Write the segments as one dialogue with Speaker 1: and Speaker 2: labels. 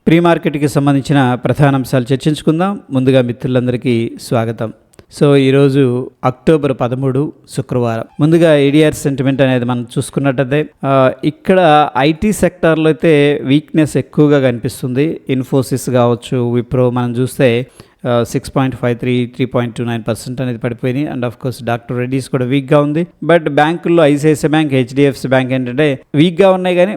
Speaker 1: Pre మార్కెట్కి సంబంధించిన ప్రధాన అంశాలు చర్చించుకుందాం. ముందుగా మిత్రులందరికీ స్వాగతం. సో ఈరోజు అక్టోబర్ 13 శుక్రవారం. ముందుగా ఏడిఆర్ సెంటిమెంట్ అనేది మనం చూసుకున్నట్టయితే ఇక్కడ ఐటీ సెక్టార్లో అయితే వీక్నెస్ ఎక్కువగా కనిపిస్తుంది. ఇన్ఫోసిస్ కావచ్చు, విప్రో మనం చూస్తే 6.53, 3.29% అనేది పడిపోయినాయి. And of course doctor Reddy's కూడా వీక్గా ఉంది. బట్ బ్యాంకుల్లో ఐసిఐసిఐ బ్యాంక్, హెచ్డిఎఫ్సి బ్యాంక్ ఏంటంటే వీక్గా ఉన్నాయి, కానీ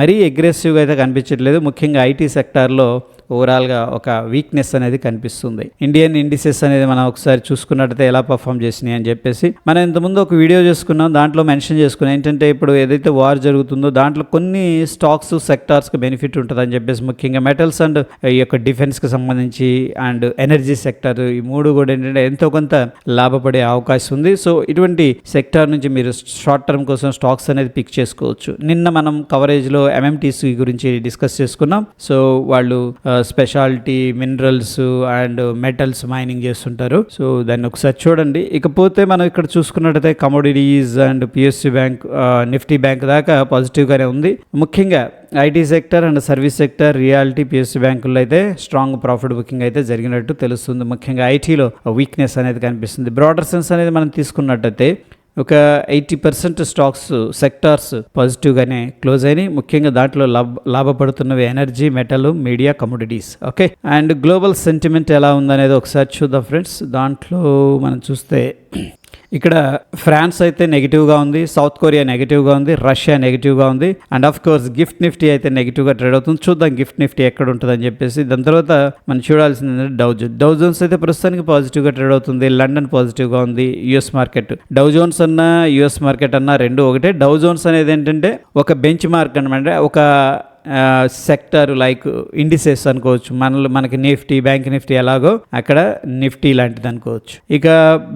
Speaker 1: మరీ అగ్రెసివ్గా అయితే కనిపించట్లేదు. ముఖ్యంగా ఐటీ సెక్టార్లో ఓవరాల్గా ఒక వీక్నెస్ అనేది కనిపిస్తుంది. ఇండియన్ ఇండిసెస్ అనేది మనం ఒకసారి చూసుకున్నట్టయితే ఎలా పర్ఫామ్ చేసినాయి అని చెప్పేసి మనం ఇంతకుముందు ఒక వీడియో చేసుకున్నాం. దాంట్లో మెన్షన్ చేసుకున్నాం ఏంటంటే ఇప్పుడు ఏదైతే వార్ జరుగుతుందో దాంట్లో కొన్ని స్టాక్స్ సెక్టార్స్కి బెనిఫిట్ ఉంటుందని చెప్పేసి, ముఖ్యంగా మెటల్స్ అండ్ ఈ యొక్క డిఫెన్స్కి సంబంధించి అండ్ ఎనర్జీ సెక్టర్, ఈ మూడు కూడా ఏంటంటే ఎంతో కొంత లాభపడే అవకాశం ఉంది. సో ఇటువంటి సెక్టార్ నుంచి మీరు షార్ట్ టర్మ్ కోసం స్టాక్స్ అనేది పిక్ చేసుకోవచ్చు. నిన్న మనం కవరేజ్లో ఎంఎంటీసీ గురించి డిస్కస్ చేసుకున్నాం. సో వాళ్ళు speciality minerals and metals mining చేస్తుంటారు. సో దాన్ని ఒకసారి చూడండి. ఇకపోతే మనం ఇక్కడ చూసుకున్నట్టయితే commodities and PSC bank, Nifty bank దాకా పాజిటివ్గానే ఉంది. ముఖ్యంగా IT sector and service sector, reality, PSC బ్యాంకుల్లో అయితే స్ట్రాంగ్ ప్రాఫిట్ బుకింగ్ అయితే జరిగినట్టు తెలుస్తుంది. ముఖ్యంగా ఐటీలో వీక్నెస్ అనేది కనిపిస్తుంది. బ్రాడర్ సెన్స్ అనేది మనం తీసుకున్నట్టయితే ఒక 80% స్టాక్స్ సెక్టార్స్ పాజిటివ్గానే క్లోజ్ అయినాయి. ముఖ్యంగా దాంట్లో లాభపడుతున్నవి energy, metal, media, commodities. Okay, and global sentiment ఎలా ఉందనేది ఒకసారి చూద్దాం ఫ్రెండ్స్. దాంట్లో మనం చూస్తే ఇక్కడ ఫ్రాన్స్ అయితే నెగిటివ్గా ఉంది, సౌత్ కొరియా నెగిటివ్గా ఉంది, రష్యా నెగిటివ్గా ఉంది, and of course gift Nifty అయితే నెగిటివ్గా ట్రేడ్ అవుతుంది. చూద్దాం గిఫ్ట్ నిఫ్టీ ఎక్కడ ఉంటుందని చెప్పేసి. దాని తర్వాత మనం చూడాల్సింది డౌ జోన్స్ అయితే ప్రస్తుతానికి పాజిటివ్గా ట్రేడ్ అవుతుంది. లండన్ పాజిటివ్గా ఉంది. యుఎస్ మార్కెట్, డౌ జోన్స్ అన్నా యుఎస్ మార్కెట్ అన్నా రెండు ఒకటే. డౌ జోన్స్ అనేది ఏంటంటే ఒక బెంచ్ మార్క్ అనమాట, ఒక సెక్టర్ లైక్ ఇండిసెస్ అనుకోవచ్చు. మనకి నిఫ్టీ, బ్యాంక్ నిఫ్టీ ఎలాగో అక్కడ నిఫ్టీ లాంటిది అనుకోవచ్చు. ఇక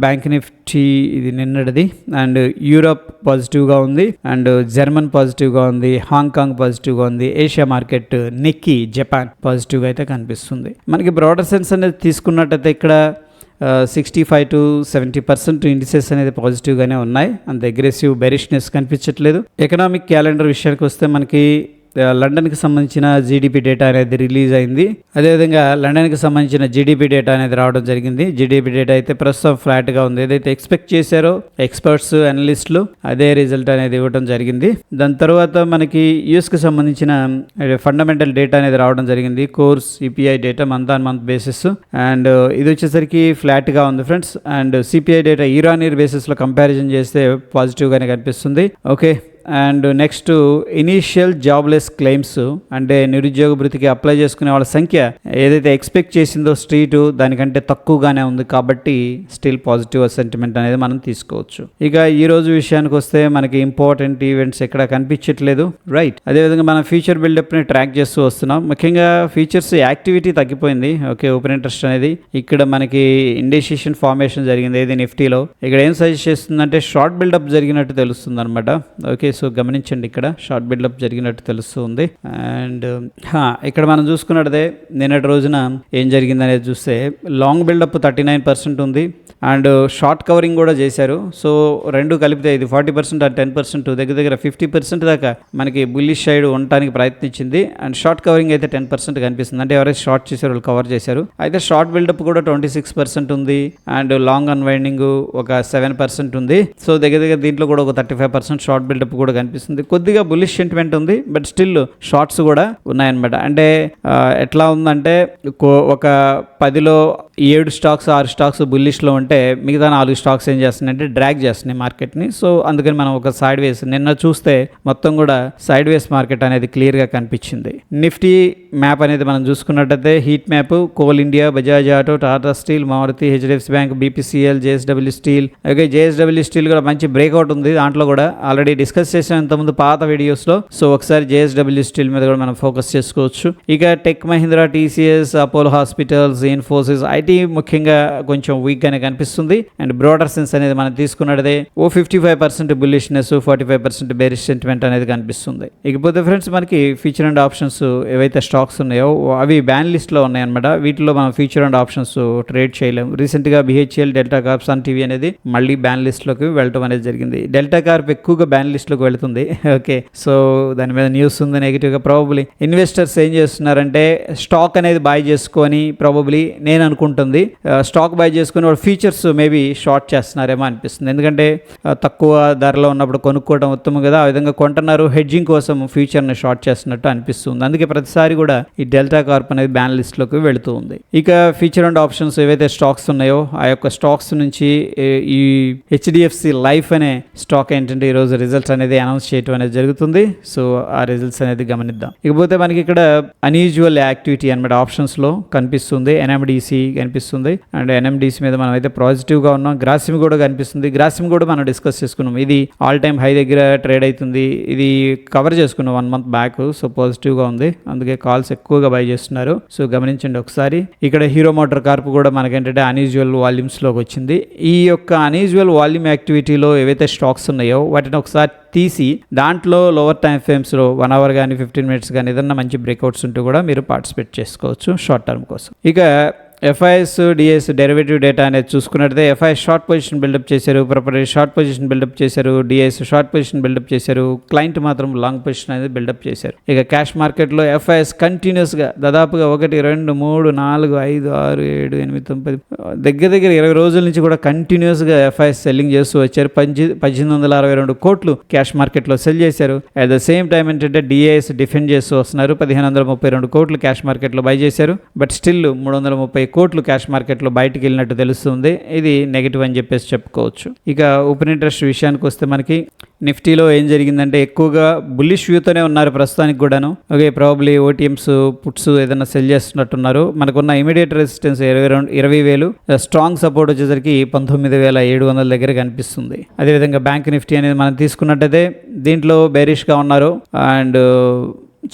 Speaker 1: బ్యాంక్ నిఫ్టీ ఇది నిన్నటిది. అండ్ యూరోప్ పాజిటివ్గా ఉంది, అండ్ జర్మన్ పాజిటివ్గా ఉంది, హాంకాంగ్ పాజిటివ్గా ఉంది. ఏషియా మార్కెట్, నిక్కీ, జపాన్ పాజిటివ్గా అయితే కనిపిస్తుంది. మనకి బ్రాడర్ సెన్స్ అనేది తీసుకున్నట్టయితే ఇక్కడ 65 to 70% ఇండిసెస్ అనేది పాజిటివ్గానే ఉన్నాయి. అంత అగ్రెసివ్ బెరిష్నెస్ కనిపించట్లేదు. ఎకనామిక్ క్యాలెండర్ విషయానికి వస్తే మనకి లండన్కి సంబంధించిన జీడిపి డేటా అనేది రిలీజ్ అయింది. అదేవిధంగా లండన్కి సంబంధించిన జీడిపి డేటా అనేది రావడం జరిగింది. జీడిపి డేటా అయితే ప్రస్తుతం ఫ్లాట్గా ఉంది. ఏదైతే ఎక్స్పెక్ట్ చేశారో ఎక్స్పర్ట్స్, అనలిస్టులు అదే రిజల్ట్ అనేది ఇవ్వడం జరిగింది. దాని తర్వాత మనకి యూఎస్కి సంబంధించిన ఫండమెంటల్ డేటా అనేది రావడం జరిగింది. Core CPI data month on month basis, and ఇది వచ్చేసరికి ఫ్లాట్గా ఉంది friends. And CPI data year బేసిస్లో కంపారిజన్ చేస్తే పాజిటివ్గానే కనిపిస్తుంది. Okay, and next initial jobless claims, అంటే నిరుద్యోగ భృతికి అప్లై చేసుకునే వాళ్ళ సంఖ్య ఏదైతే ఎక్స్పెక్ట్ చేసిందో స్ట్రీట్ దానికంటే తక్కువగానే ఉంది. కాబట్టి స్టిల్ పాజిటివ్ సెంటిమెంట్ అనేది మనం తీసుకోవచ్చు. ఇక ఈ రోజు విషయానికి వస్తే మనకి ఇంపార్టెంట్ ఈవెంట్స్ ఎక్కడ కనిపించట్లేదు, రైట్. అదేవిధంగా మనం ఫ్యూచర్ బిల్డప్ని ట్రాక్ చేస్తూ వస్తున్నాం. ముఖ్యంగా ఫీచర్స్ యాక్టివిటీ తగ్గిపోయింది. ఓకే, ఓపెన్ ఇంట్రెస్ట్ అనేది ఇక్కడ మనకి ఇండెసిషన్ ఫార్మేషన్ జరిగింది ఏది నిఫ్టీలో. ఇక్కడ ఏం సజెస్ట్ చేస్తుందంటే షార్ట్ బిల్డప్ జరిగినట్టు తెలుస్తుంది అనమాట. ఓకే, సో గమనించండి, ఇక్కడ షార్ట్ బిల్డప్ జరిగినట్టు తెలుస్తుంది. అండ్ ఇక్కడ మనం చూసుకున్నట్టే నిన్నటి రోజున ఏం జరిగింది అనేది చూస్తే లాంగ్ బిల్డప్ 39% ఉంది, అండ్ షార్ట్ కవరింగ్ కూడా చేశారు. సో రెండు కలిపితే ఇది 40% అండ్ 10% దగ్గర 50% దాకా మనకి బుల్లిష్ సైడ్ ఉండటానికి ప్రయత్నించింది. అండ్ షార్ట్ కవరింగ్ అయితే 10% కనిపిస్తుంది. అంటే ఎవరైతే షార్ట్ చేశారు వాళ్ళు కవర్ చేశారు. అయితే షార్ట్ బిల్డప్ కూడా 26% ఉంది, అండ్ లాంగ్ అన్వైండింగ్ ఒక 7% ఉంది. సో దగ్గర దీంట్లో కూడా ఒక 35% షార్ట్ బిల్డప్ కూడా కనిపిస్తుంది. కొద్దిగా బుల్లిష్ సెంటిమెంట్ ఉంది, బట్ స్టిల్ షార్ట్స్ కూడా ఉన్నాయన్నమాట. అంటే ఎట్లా ఉందంటే ఒక 10లో 7 స్టాక్స్ 6 స్టాక్స్ బుల్లిష్లో ఉంటే మిగతా 4 స్టాక్స్ ఏం చేస్తున్నాయంటే డ్రాగ్ చేస్తున్నాయి మార్కెట్ని. సో అందుకని మనం ఒక సైడ్ వేస్ నిన్న చూస్తే మొత్తం కూడా సైడ్ వేస్ మార్కెట్ అనేది క్లియర్గా కనిపించింది. నిఫ్టీ మ్యాప్ అనేది మనం చూసుకున్నట్టయితే heat map coal India, Bajaj auto, Tata steel, Maruti, HDFC bank, BPCL, JSW steel. Okay, JSW steel కూడా మంచి బ్రేక్అవుట్ ఉంది. దాంట్లో కూడా ఆల్రెడీ డిస్కస్ చేసాం ఇంతకుముందు పాత వీడియోస్లో. సో ఒకసారి జేఎస్డబ్ల్యూ స్టీల్ మీద కూడా మనం ఫోకస్ చేసుకోవచ్చు. ఇక tech Mahindra, TCS, Apollo hospitals, Infosys, IT ముఖ్యంగా కొంచెం వీక్గానే కనిపిస్తుంది. అండ్ బ్రాడర్ సెన్స్ అనేది మనం తీసుకున్నదే 55% బుల్లిష్నెస్, 45% బేరిష్ సెంటిమెంట్ అనేది కనిపిస్తుంది. ఇకపోతే ఫ్రెండ్స్ మనకి ఫ్యూచర్ అండ్ ఆప్షన్స్ ఏవైతే స్టాక్స్ ఉన్నాయో అవి బ్యాన్ లిస్ట్లో ఉన్నాయన్నమాట. వీటిలో మనం ఫ్యూచర్ అండ్ ఆప్షన్స్ ట్రేడ్ చేయలేము. రీసెంట్గా BHEL, delta corp, sun TV అనేది మళ్ళీ బ్యాన్ లిస్ట్లోకి వెళ్ళడం అనేది జరిగింది. డెల్టా కార్ప్ ఎక్కువగా బ్యాన్ లిస్ట్లోకి వరకు వెళుతుంది. ఓకే, సో దాని మీద న్యూస్ ఉంది నెగిటివ్గా. ప్రాబబ్లీ ఇన్వెస్టర్స్ ఏం చేస్తున్నారంటే స్టాక్ అనేది బై చేసుకొని, ప్రాబబ్లీ నేను అనుకుంటుంది స్టాక్ బై చేసుకుని వాళ్ళు ఫీచర్స్ మేబీ షార్ట్ చేస్తున్నారేమో అనిపిస్తుంది. ఎందుకంటే తక్కువ ధరలో ఉన్నప్పుడు కొనుక్కోవడం ఉత్తమం కదా, ఆ విధంగా కొంటున్నారు. హెడ్జింగ్ కోసం ఫ్యూచర్ని షార్ట్ చేస్తున్నట్టు అనిపిస్తుంది. అందుకే ప్రతిసారి కూడా ఈ డెల్టా కార్ప్ అనేది బ్యాన్ లిస్ట్లోకి వెళుతూ ఉంది. ఇక ఫ్యూచర్ అండ్ ఆప్షన్స్ ఏవైతే స్టాక్స్ ఉన్నాయో ఆ యొక్క స్టాక్స్ నుంచి ఈ హెచ్డిఎఫ్సి లైఫ్ అనే స్టాక్ ఏంటంటే ఈరోజు రిజల్ట్స్ అనేది అనౌన్స్ చేయడం అనేది జరుగుతుంది. సో ఆ రిజల్ట్స్ అనేది గమనిద్దాం. ఇకపోతే మనకి ఇక్కడ అన్యూజువల్ యాక్టివిటీ అనమాట ఆప్షన్స్లో కనిపిస్తుంది. ఎన్ఎండిసి కనిపిస్తుంది అండ్ ఎన్ఎండిసి మీద మనం అయితే పాజిటివ్గా ఉన్నాం. గ్రాసిమ్ కూడా కనిపిస్తుంది. గ్రాసిమ్ కూడా మనం డిస్కస్ చేసుకున్నాం. ఇది ఆల్ టైమ్ హై దగ్గర ట్రేడ్ అవుతుంది. ఇది కవర్ చేసుకున్నాం 1 month బ్యాక్. సో పాజిటివ్గా ఉంది, అందుకే కాల్స్ ఎక్కువగా బై చేస్తున్నారు. సో గమనించండి ఒకసారి. ఇక్కడ హీరో మోటార్ కార్ప్ కూడా మనకేంటంటే అన్యూజువల్ వాల్యూమ్స్లోకి వచ్చింది. ఈ యొక్క అన్యూజువల్ వాల్యూమ్ యాక్టివిటీలో ఏవైతే స్టాక్స్ ఉన్నాయో వాటిని ఒకసారి తీసి దాంట్లో లోవర్ టైం ఫ్రేమ్స్లో 1 hour కానీ 15 minutes కానీ ఏదన్నా మంచి బ్రేక్అవుట్స్ ఉంటే కూడా మీరు పార్టిసిపేట్ చేసుకోవచ్చు షార్ట్ టర్మ్ కోసం. ఇక ఎఫ్ఐఎస్ డిఎస్ డెరివేటివ్ డేటా అనేది చూసుకున్నట్లయితే ఎఫ్ఐఎస్ షార్ట్ పొజిషన్ బిల్డప్ చేశారు, ప్రొపరేటర్ షార్ట్ పొజిషన్ బిల్డప్ చేశారు, డిఎస్ షార్ట్ పొజిషన్ బిల్డప్ చేశారు, క్లయింట్ మాత్రం లాంగ్ పొజిషన్ అనేది బిల్డప్ చేశారు. ఇక క్యాష్ మార్కెట్లో ఎఫ్ఐఎస్ కంటిన్యూస్గా దాదాపుగా 1, 2, 3, 4, 5, 6, 7, 8, 9 దగ్గర 20 రోజుల నుంచి కూడా కంటిన్యూస్గా ఎఫ్ఐఎస్ సెల్లింగ్ చేస్తూ వచ్చారు. 1862 కోట్లు క్యాష్ మార్కెట్లో సెల్ చేశారు. అట్ ద సేమ్ టైం ఏంటంటే డిఏఎస్ డిఫెండ్ చేస్తూ వస్తున్నారు. 1532 కోట్లు క్యాష్ మార్కెట్లో బై చేశారు. బట్ స్టిల్ 330 కోట్లు క్యాష్ మార్కెట్లో బయటికి వెళ్ళినట్టు తెలుస్తుంది. ఇది నెగిటివ్ అని చెప్పేసి చెప్పుకోవచ్చు. ఇక ఓపెన్ ఇంట్రెస్ట్ విషయానికి వస్తే మనకి నిఫ్టీలో ఏం జరిగిందంటే ఎక్కువగా బుల్లిష్ వ్యూతోనే ఉన్నారు ప్రస్తుతానికి కూడాను. ఓకే, ప్రాబబ్లీ ఓటీఎంస్ పుట్స్ ఏదైనా సెల్ చేస్తున్నట్టున్నారు. మనకున్న ఇమీడియట్ రెసిస్టెన్స్ 20,000, స్ట్రాంగ్ సపోర్ట్ వచ్చేసరికి 19,700 దగ్గర కనిపిస్తుంది. అదేవిధంగా బ్యాంక్ నిఫ్టీ అనేది మనం తీసుకున్నట్టయితే దీంట్లో బేరిష్గా ఉన్నారు అండ్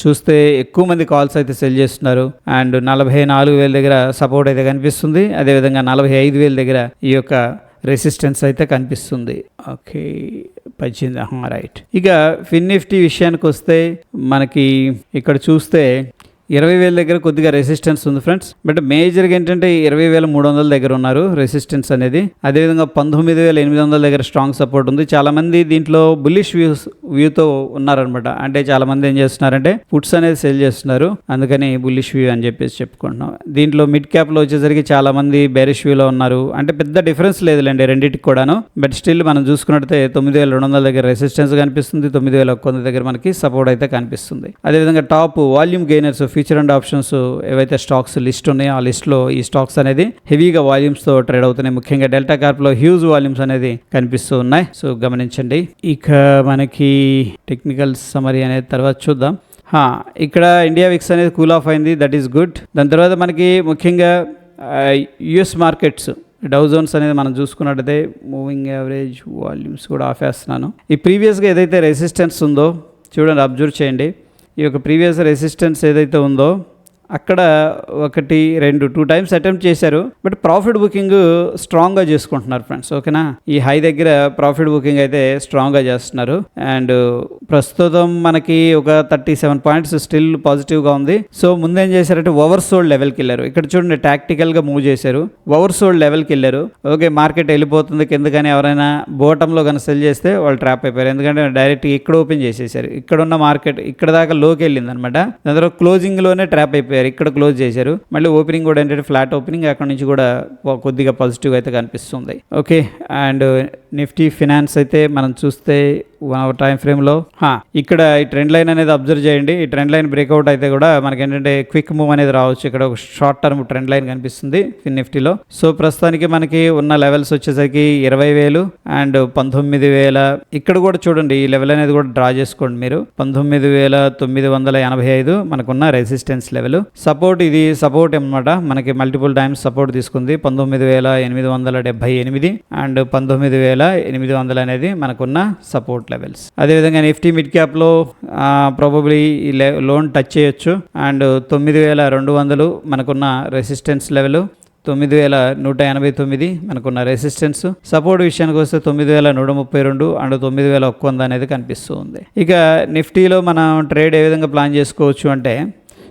Speaker 1: చూస్తే ఎక్కువ మంది కాల్స్ అయితే సెల్ చేస్తున్నారు అండ్ 44,000 దగ్గర సపోర్ట్ అయితే కనిపిస్తుంది. అదేవిధంగా 45,000 దగ్గర ఈ యొక్క రెసిస్టెన్స్ అయితే కనిపిస్తుంది. Okay, 18 right. ఇక ఫిన్ నిఫ్టీ విషయానికి వస్తే మనకి ఇక్కడ చూస్తే 20,000 దగ్గర కొద్దిగా రెసిస్టెన్స్ ఉంది ఫ్రెండ్స్. బట్ మేజర్గా ఏంటంటే 20,300 దగ్గర ఉన్నారు రెసిస్టెన్స్ అనేది. అదేవిధంగా 19,800 దగ్గర స్ట్రాంగ్ సపోర్ట్ ఉంది. చాలామంది దీంట్లో బుల్లిష్ వ్యూతో ఉన్నారనమాట. అంటే చాలామంది ఏం చేస్తున్నారంటే పుట్స్ అనేది సెల్ చేస్తున్నారు, అందుకని బుల్లిష్ వ్యూ అని చెప్పేసి చెప్పుకుంటున్నాం. దీంట్లో మిడ్ క్యాప్లో వచ్చేసరికి చాలామంది బేరిష్ వ్యూలో ఉన్నారు. అంటే పెద్ద డిఫరెన్స్ లేదులేండి రెండింటికి కూడాను. బట్ స్టిల్ మనం చూసుకున్నట్టయితే 9,200 దగ్గర రెసిస్టెన్స్ కనిపిస్తుంది, 9,100 దగ్గర మనకి సపోర్ట్ అయితే కనిపిస్తుంది. అదేవిధంగా top volume gainers future and options ఏవైతే స్టాక్స్ లిస్ట్ ఉన్నాయో ఆ లిస్ట్లో ఈ స్టాక్స్ అనేది హెవీగా వాల్యూమ్స్తో ట్రేడ్ అవుతున్నాయి. ముఖ్యంగా డెల్టా కార్ప్లో హ్యూజ్ వాల్యూమ్స్ అనేది కనిపిస్తూ ఉన్నాయి. సో గమనించండి. ఇక మనకి టెక్నికల్ సమరీ అనేది తర్వాత చూద్దాం. ఇక్కడ ఇండియా విక్స్ అనేది కూల్ ఆఫ్ అయింది, దట్ ఈస్ గుడ్. దాని తర్వాత మనకి ముఖ్యంగా యుఎస్ మార్కెట్స్ డౌ జోన్స్ అనేది మనం చూసుకున్నట్టయితే మూవింగ్ యావరేజ్ వాల్యూమ్స్ కూడా ఆఫ్ వేస్తున్నాను. ఈ ప్రీవియస్గా ఏదైతే రెసిస్టెన్స్ ఉందో చూడండి, అబ్జర్వ్ చేయండి. ఈ యొక్క ప్రీవియస్ రెసిస్టెన్స్ ఏదైతే ఉందో అక్కడ 1, 2 టైమ్స్ అటెంప్ట్ చేశారు. బట్ ప్రాఫిట్ బుకింగ్ స్ట్రాంగ్గా చేసుకుంటున్నారు ఫ్రెండ్స్. ఓకేనా, ఈ హై దగ్గర ప్రాఫిట్ బుకింగ్ అయితే స్ట్రాంగ్గా చేస్తున్నారు. అండ్ ప్రస్తుతం మనకి ఒక 37 పాయింట్స్ స్టిల్ పాజిటివ్గా ఉంది. సో ముందేం చేశారంటే ఓవర్ సోల్డ్ లెవెల్కి వెళ్ళారు. ఇక్కడ చూడండి టాక్టికల్గా మూవ్ చేశారు, ఓవర్ సోల్డ్ లెవెల్కి వెళ్ళారు. ఓకే, మార్కెట్ వెళ్ళిపోతుంది కిందకని ఎవరైనా బోటంలో కనుక సెల్ చేస్తే వాళ్ళు ట్రాప్ అయిపోయారు. ఎందుకంటే డైరెక్ట్ ఇక్కడ ఓపెన్ చేసేసారు. ఇక్కడ ఉన్న మార్కెట్ ఇక్కడ దాకా లోకి వెళ్ళింది అనమాట. దాని తర్వాత క్లోజింగ్లోనే ట్రాప్ అయిపోయారు. ఇక్కడ క్లోజ్ చేశారు. మళ్ళీ ఓపెనింగ్ కూడా ఏంటంటే ఫ్లాట్ ఓపెనింగ్, అక్కడ నుంచి కూడా కొద్దిగా పాజిటివ్ అయితే కనిపిస్తుంది. ఓకే, అండ్ నిఫ్టీ ఫినాన్స్ అయితే మనం చూస్తే 1 hour టైం ఫ్రేమ్లో ఇక్కడ ఈ ట్రెండ్ లైన్ అనేది అబ్జర్వ్ చేయండి. ఈ ట్రెండ్ లైన్ బ్రేక్అవుట్ అయితే కూడా మనకి ఏంటంటే క్విక్ మూవ్ అనేది రావచ్చు. ఇక్కడ ఒక షార్ట్ టర్మ్ ట్రెండ్ లైన్ కనిపిస్తుంది ఫిన్ నిఫ్టీలో. సో ప్రస్తుతానికి మనకి ఉన్న లెవెల్స్ వచ్చేసరికి 20,000 అండ్ 19,000. ఇక్కడ కూడా చూడండి ఈ లెవెల్ అనేది కూడా డ్రా చేసుకోండి మీరు. 19,985 మనకున్న రెసిస్టెన్స్ లెవెల్. సపోర్ట్ ఇది సపోర్ట్ అనమాట, మనకి మల్టిపుల్ టైమ్స్ సపోర్ట్ తీసుకుంది. 19,878 అండ్ 19,800 అనేది మనకున్న సపోర్ట్ లెవెల్స్. అదేవిధంగా నిఫ్టీ మిడ్ క్యాప్లో ప్రాబబ్లీ లోన్ టచ్ చేయొచ్చు. అండ్ 9,200 మనకున్న రెసిస్టెన్స్ లెవెల్. 9,189 మనకున్న రెసిస్టెన్స్. సపోర్ట్ విషయానికి వస్తే 9,132 అండ్ 9,100 అనేది కనిపిస్తూ ఉంది. ఇక నిఫ్టీలో మనం ట్రేడ్ ఏ విధంగా ప్లాన్ చేసుకోవచ్చు అంటే,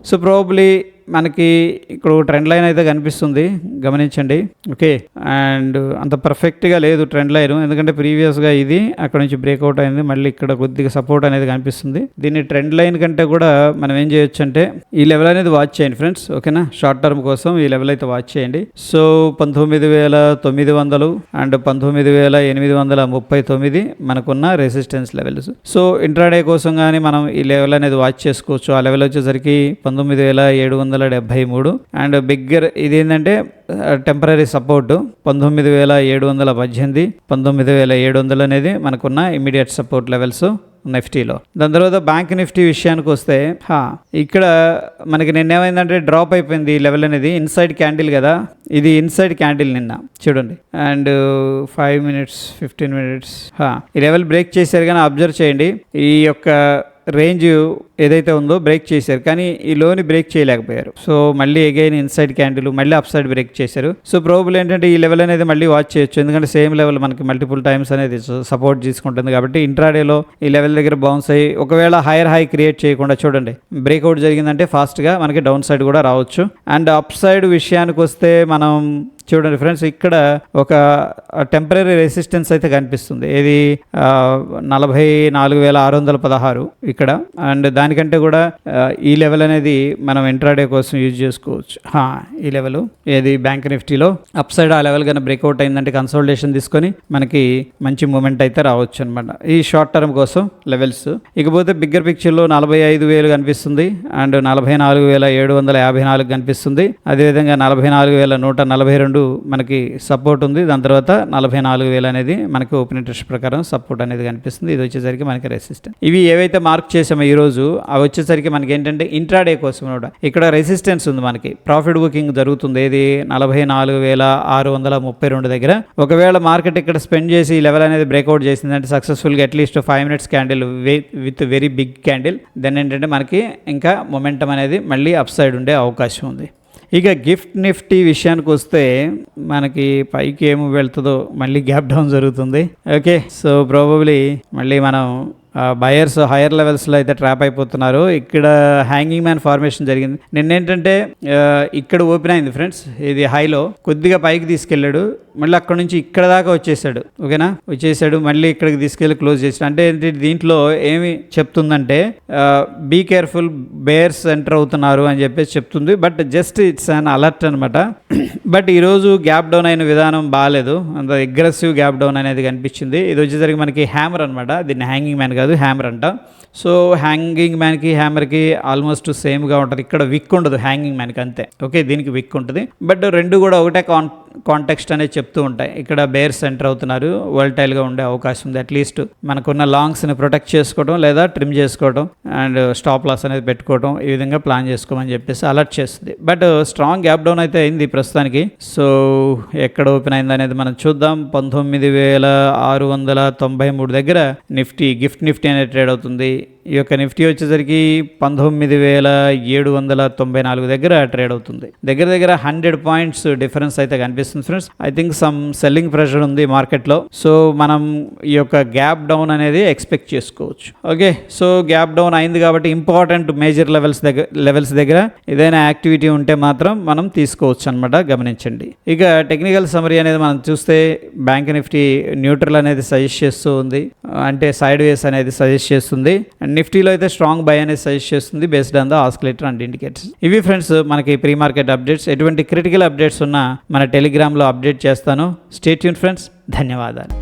Speaker 1: సో ప్రాబబ్లీ మనకి ఇక్కడ ట్రెండ్ లైన్ అయితే కనిపిస్తుంది, గమనించండి. ఓకే, అండ్ అంత పర్ఫెక్ట్గా లేదు ట్రెండ్ లైన్, ఎందుకంటే ప్రీవియస్గా ఇది అక్కడ నుంచి బ్రేక్అవుట్ అయింది, మళ్ళీ ఇక్కడ కొద్దిగా సపోర్ట్ అనేది కనిపిస్తుంది. దీన్ని ట్రెండ్ లైన్ కంటే కూడా మనం ఏం చేయొచ్చు అంటే ఈ లెవెల్ అనేది వాచ్ చేయండి ఫ్రెండ్స్. ఓకేనా, షార్ట్ టర్మ్ కోసం ఈ లెవెల్ అయితే వాచ్ చేయండి. సో 19,900 అండ్ 19,839 మనకున్న రెసిస్టెన్స్ లెవెల్స్. సో ఇంట్రాడే కోసం కానీ మనం ఈ లెవెల్ అనేది వాచ్ చేసుకోవచ్చు. ఆ లెవెల్ వచ్చేసరికి 19,773 అండ్ బిగ్గర్ ఇది ఏంటంటే టెంపరీ సపోర్ట్ 19,718, 19,700 అనేది మనకున్న ఇమీడియట్ సపోర్ట్ లెవెల్స్ నిఫ్టీలో. దాని తర్వాత బ్యాంక్ నిఫ్టీ విషయానికి వస్తే ఇక్కడ మనకి నిన్న ఏమైందంటే డ్రాప్ అయిపోయింది ఈ లెవెల్ అనేది. ఇన్సైడ్ క్యాండిల్ కదా ఇది, ఇన్సైడ్ క్యాండిల్ నిన్న చూడండి, అండ్ 5 minutes 15 minutes ఈ లెవెల్ బ్రేక్ చేశారు, కానీ అబ్జర్వ్ చేయండి ఈ యొక్క రేంజ్ ఏదైతే ఉందో బ్రేక్ చేశారు, కానీ ఈ లోని బ్రేక్ చేయలేకపోయారు. సో మళ్ళీ అగైన్ ఇన్సైడ్ క్యాండిల్ మళ్ళీ అప్ సైడ్ బ్రేక్ చేశారు. సో ప్రోబుల్ ఏంటంటే ఈ లెవెల్ అనేది మళ్ళీ వాచ్ చేయొచ్చు, ఎందుకంటే సేమ్ లెవెల్ మనకి మల్టిపుల్ టైమ్స్ అనేది సపోర్ట్ తీసుకుంటుంది కాబట్టి ఇంట్రాడేలో ఈ లెవెల్ దగ్గర బౌన్స్ అయ్యి ఒకవేళ హైయర్ హై క్రియేట్ చేయకుండా చూడండి బ్రేక్అవుట్ జరిగిందంటే ఫాస్ట్గా మనకి డౌన్ సైడ్ కూడా రావచ్చు. అండ్ అప్ సైడ్ విషయానికి వస్తే మనం చూడండి ఫ్రెండ్స్, ఇక్కడ ఒక టెంపరీ రెసిస్టెన్స్ అయితే కనిపిస్తుంది. ఇది 44,616 ఇక్కడ, అండ్ దానికంటే కూడా ఈ లెవెల్ అనేది మనం ఇంట్రాడే కోసం యూజ్ చేసుకోవచ్చు. ఈ లెవెల్ ఏది బ్యాంక్ నిఫ్టీలో అప్ సైడ్ ఆ లెవెల్ కన్నా బ్రేక్అవుట్ అయిందంటే కన్సల్టేషన్ తీసుకొని మనకి మంచి మూమెంట్ అయితే రావచ్చు అనమాట ఈ షార్ట్ టర్మ్ కోసం లెవెల్స్. ఇకపోతే బిగ్గర్ పిక్చర్లో 45,000 కనిపిస్తుంది అండ్ 44,754 కనిపిస్తుంది. అదేవిధంగా 44,142 మనకి సపోర్ట్ ఉంది. దాని తర్వాత 44,000 అనేది మనకి ఓపెన్ ఇంట్రెస్ట్ ప్రకారం సపోర్ట్ అనేది కనిపిస్తుంది. ఇది వచ్చేసరికి మనకి రెసిస్టెన్స్. ఇవి ఏవైతే మార్క్ చేసామో ఈ రోజు అవి వచ్చేసరికి మనకి ఏంటంటే ఇంట్రాడే కోసం కూడా ఇక్కడ రెసిస్టెన్స్ ఉంది, మనకి ప్రాఫిట్ బుకింగ్ జరుగుతుంది. ఇది 44,632 దగ్గర. ఒకవేళ మార్కెట్ ఇక్కడ స్పెండ్ చేసి ఈ లెవెల్ అనేది బ్రేక్అవుట్ చేసిందంటే సక్సెస్ఫుల్గా at least 5 minutes candle with very big candle, then ఏంటంటే మనకి ఇంకా మొమెంటం అనేది మళ్ళీ అప్ సైడ్ ఉండే అవకాశం ఉంది. ఇక గిఫ్ట్ నిఫ్టీ విషయానికి వస్తే మనకి పైకి ఏమి వెళ్తుందో మళ్ళీ గ్యాప్ డౌన్ జరుగుతుంది. ఓకే, సో ప్రాబబ్లీ మళ్ళీ మనం బయర్స్ హైయర్ లెవెల్స్లో అయితే ట్రాప్ అయిపోతున్నారు. ఇక్కడ హ్యాంగింగ్ మ్యాన్ ఫార్మేషన్ జరిగింది. నిన్నేంటంటే ఇక్కడ ఓపెన్ అయింది ఫ్రెండ్స్, ఇది హైలో కొద్దిగా పైకి తీసుకెళ్ళాడు, మళ్ళీ అక్కడ నుంచి ఇక్కడ దాకా వచ్చేసాడు. ఓకేనా, వచ్చేసాడు మళ్ళీ ఇక్కడికి తీసుకెళ్ళి క్లోజ్ చేసాడు. అంటే దీంట్లో ఏమి చెప్తుందంటే బీ కేర్ఫుల్, బేర్స్ ఎంటర్ అవుతున్నారు అని చెప్పేసి చెప్తుంది. But just it's an alert అనమాట. బట్ ఈరోజు గ్యాప్ డౌన్ అయిన విధానం బాగాలేదు, అంత అగ్రెసివ్ గ్యాప్ డౌన్ అనేది కనిపించింది. ఇది వచ్చేసరికి మనకి హ్యామర్ అనమాట, దీన్ని హ్యాంగింగ్ మ్యాన్ కాదు హ్యామర్ అంట. సో హ్యాంగింగ్ మ్యాన్కి హ్యామర్కి ఆల్మోస్ట్ సేమ్గా ఉంటుంది. ఇక్కడ విక్ ఉండదు హ్యాంగింగ్ మ్యాన్కి, అంతే. ఓకే, దీనికి విక్ ఉంటుంది. బట్ రెండు కూడా ఒకటే కాంటెక్స్ట్ అనేది చెప్తూ ఉంటాయి. ఇక్కడ బేర్స్ ఎంటర్ అవుతున్నారు, వోల్టైల్గా ఉండే అవకాశం ఉంది. అట్లీస్ట్ మనకున్న లాంగ్స్ని ప్రొటెక్ట్ చేసుకోవడం లేదా ట్రిమ్ చేసుకోవడం అండ్ స్టాప్ లాస్ అనేది పెట్టుకోవడం, ఈ విధంగా ప్లాన్ చేసుకోమని చెప్పేసి అలర్ట్ చేస్తుంది. బట్ స్ట్రాంగ్ గ్యాప్ డౌన్ అయితే అయింది ప్రస్తుతానికి. సో ఎక్కడ ఓపెన్ అయింది అనేది మనం చూద్దాం. 19,693 దగ్గర నిఫ్టీ గిఫ్ట్ నిఫ్టీ అనేది ట్రేడ్ అవుతుంది. ఈ యొక్క నిఫ్టీ వచ్చేసరికి 19,794 దగ్గర ట్రేడ్ అవుతుంది. దగ్గర 100 పాయింట్స్ డిఫరెన్స్ అయితే కనిపిస్తుంది friends. I think some selling pressure ఉంది మార్కెట్లో. సో మనం ఈ యొక్క గ్యాప్ డౌన్ అనేది ఎక్స్పెక్ట్ చేసుకోవచ్చు. ఓకే, సో గ్యాప్ డౌన్ అయింది కాబట్టి ఇంపార్టెంట్ మేజర్ లెవెల్స్ దగ్గర ఏదైనా యాక్టివిటీ ఉంటే మాత్రం మనం తీసుకోవచ్చు అనమాట, గమనించండి. ఇక టెక్నికల్ సమరీ అనేది మనం చూస్తే బ్యాంక్ నిఫ్టీ న్యూట్రల్ అనేది సజెస్ట్ చేస్తూ ఉంది, అంటే సైడ్ వేస్ అనేది సజెస్ట్ చేస్తుంది. అండ్ నిఫ్టీలో అయితే స్ట్రాంగ్ బై అనేది సజెస్ట్ చేస్తుంది based on the oscillator and indicators. ఇవి ఫ్రెండ్స్ మనకి ప్రీ మార్కెట్ అప్డేట్స్. ఎటువంటి క్రిటికల్ అప్డేట్స్ ఉన్నా మన టెలిగ్రామ్లో అప్డేట్ చేస్తాను. స్టే ట్యూన్ ఫ్రెండ్స్, ధన్యవాదాలు.